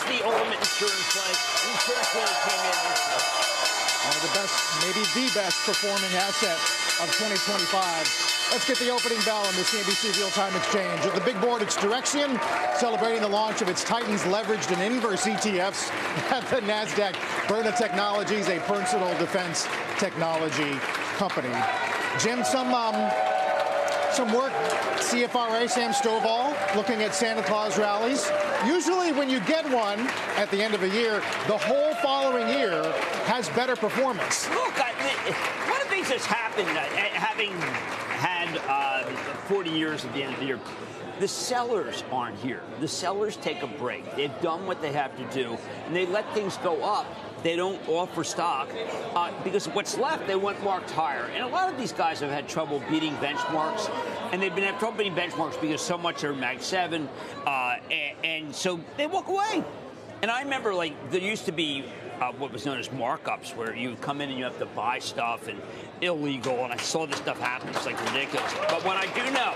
the ultimate insurance play. Insurance really came in this year. One of the best, maybe the best performing asset of 2025. Let's get the opening bell on the CNBC real-time exchange. At the big board, it's Direxion, celebrating the launch of its Titans leveraged and inverse ETFs at the Nasdaq. Berna Technologies, a personal defense technology company. Jim, some work. CFRA, Sam Stovall, looking at Santa Claus rallies. Usually when you get one at the end of a year, the whole following year has better performance. Look, one of the things that's happened, having had 40 years at the end of the year, the sellers aren't here. The sellers take a break. They've done what they have to do, and they let things go up. They don't offer stock because what's left, they want marked higher. And a lot of these guys have had trouble beating benchmarks, and they've been having trouble beating benchmarks because so much are Mag 7, and so they walk away. And I remember, like, there used to be what was known as markups, where you would come in and you have to buy stuff and illegal, and I saw this stuff happen. It's like ridiculous. But what I do know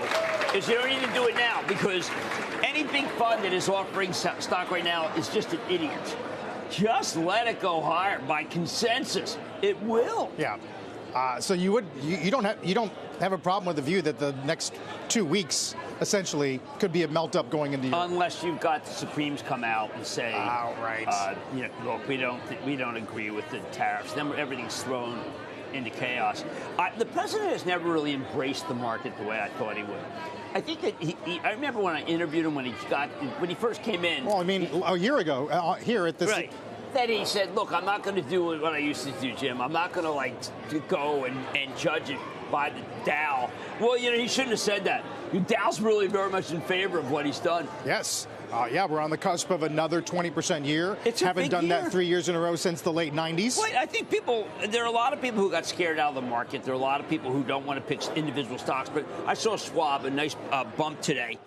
is you don't need to do it now, because any big fund that is offering stock right now is just an idiot. Just let it go higher by consensus. It will. Yeah. So you don't have a problem with the view that the next 2 weeks essentially could be a melt up going into year. Unless you've got the Supremes come out and say, right. Look, we don't agree with the tariffs. Then everything's thrown into chaos. The president has never really embraced the market the way I thought he would. I think that I remember when I interviewed him when he first came in. Well, I mean, a year ago here at this. Right. Then he said, look, I'm not going to do what I used to do, Jim. I'm not going to go and judge it by the Dow. Well, he shouldn't have said that. Dow's really very much in favor of what he's done. Yes. Yeah, we're on the cusp of another 20% year. Haven't done that 3 years in a row since the late 90s. Wait, I think there are a lot of people who got scared out of the market. There are a lot of people who don't want to pick individual stocks. But I saw Schwab, a nice bump today.